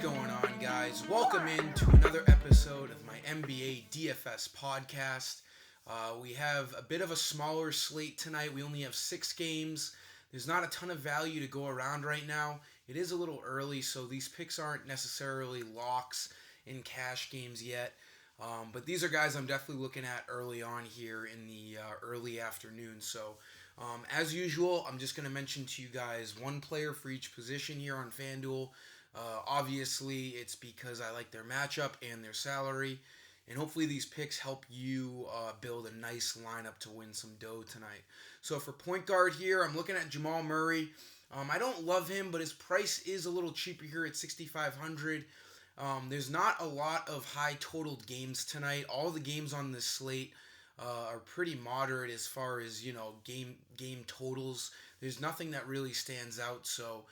going on, guys? Welcome in to another episode of my NBA DFS podcast. We have a bit of a smaller slate tonight. We only have 6 games. There's not a ton of value to go around right now. It is a little early, so these picks aren't necessarily locks in cash games yet. But these are guys I'm definitely looking at early on here in the early afternoon. So, as usual, I'm just going to mention to you guys one player for each position here on FanDuel. Obviously, it's because I like their matchup and their salary. And hopefully these picks help you build a nice lineup to win some dough tonight. So for point guard here, I'm looking at Jamal Murray. I don't love him, but his price is a little cheaper here at $6,500. There's not a lot of high totaled games tonight. All the games on this slate are pretty moderate as far as, game totals. There's nothing that really stands out, so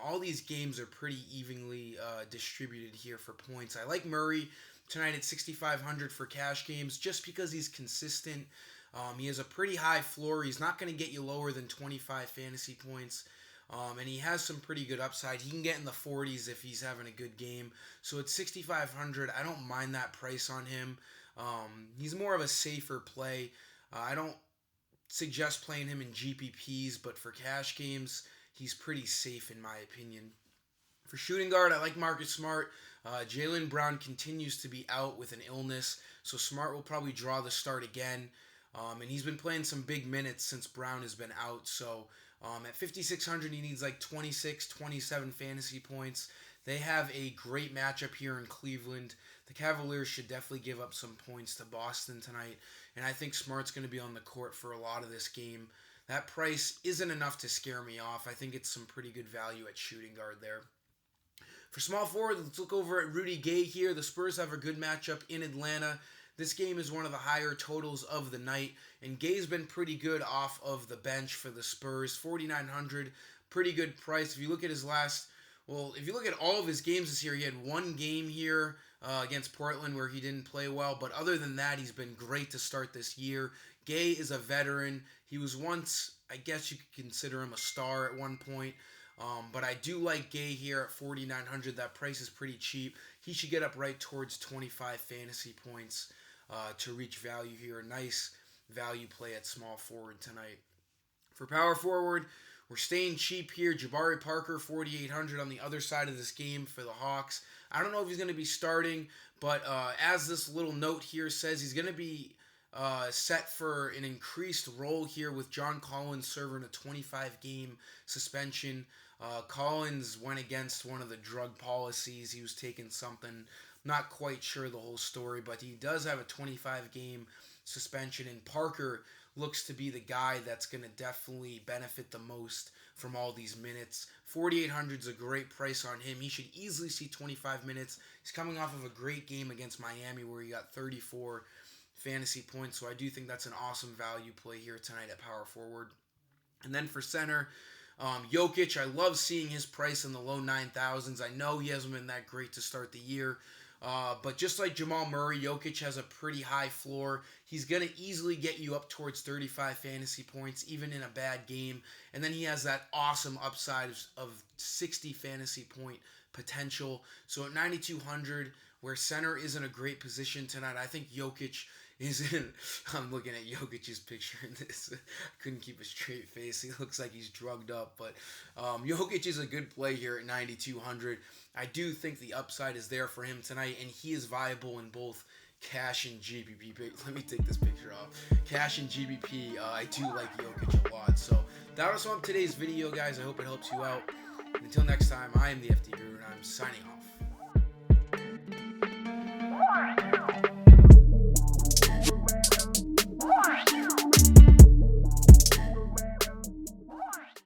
all these games are pretty evenly distributed here for points. I like Murray tonight at $6,500 for cash games just because he's consistent. He has a pretty high floor. He's not going to get you lower than 25 fantasy points. And he has some pretty good upside. He can get in the 40s if he's having a good game. So at $6,500, I don't mind that price on him. He's more of a safer play. I don't suggest playing him in GPPs, but for cash games, he's pretty safe in my opinion. For shooting guard, I like Marcus Smart. Jaylen Brown continues to be out with an illness, so Smart will probably draw the start again. And he's been playing some big minutes since Brown has been out. So at 5,600, he needs like 26, 27 fantasy points. They have a great matchup here in Cleveland. The Cavaliers should definitely give up some points to Boston tonight. And I think Smart's going to be on the court for a lot of this game. That price isn't enough to scare me off. I think it's some pretty good value at shooting guard there. For small forward, let's look over at Rudy Gay here. The Spurs have a good matchup in Atlanta. This game is one of the higher totals of the night, and Gay's been pretty good off of the bench for the Spurs. 4,900, pretty good price. If you look at if you look at all of his games this year, he had one game here against Portland where he didn't play well, but other than that, he's been great to start this year. Gay is a veteran. He was once, I guess you could consider him a star at one point. But I do like Gay here at 4,900. That price is pretty cheap. He should get up right towards 25 fantasy points to reach value here. A nice value play at small forward tonight. For power forward, we're staying cheap here. Jabari Parker, 4,800 on the other side of this game for the Hawks. I don't know if he's going to be starting, but as this little note here says, he's going to be set for an increased role here with John Collins serving a 25-game suspension. Collins went against one of the drug policies. He was taking something, not quite sure the whole story, but he does have a 25-game suspension, and Parker looks to be the guy that's going to definitely benefit the most from all these minutes. 4,800 is a great price on him. He should easily see 25 minutes. He's coming off of a great game against Miami where he got 34 fantasy points, so I do think that's an awesome value play here tonight at power forward. And then for center, Jokic, I love seeing his price in the low 9,000s. I know he hasn't been that great to start the year, but just like Jamal Murray, Jokic has a pretty high floor. He's going to easily get you up towards 35 fantasy points, even in a bad game. And then he has that awesome upside of 60 fantasy point potential. So at 9,200, where center isn't a great position tonight, I think Jokic is in. I'm looking at Jokic's picture in this. I couldn't keep a straight face. He looks like he's drugged up. But Jokic is a good play here at 9,200. I do think the upside is there for him tonight, and he is viable in both cash and GBP. Let me take this picture off. Cash and GBP, I do like Jokic a lot. So that was all of today's video, guys. I hope it helps you out. And until next time, I am the FD Guru, and I'm signing off.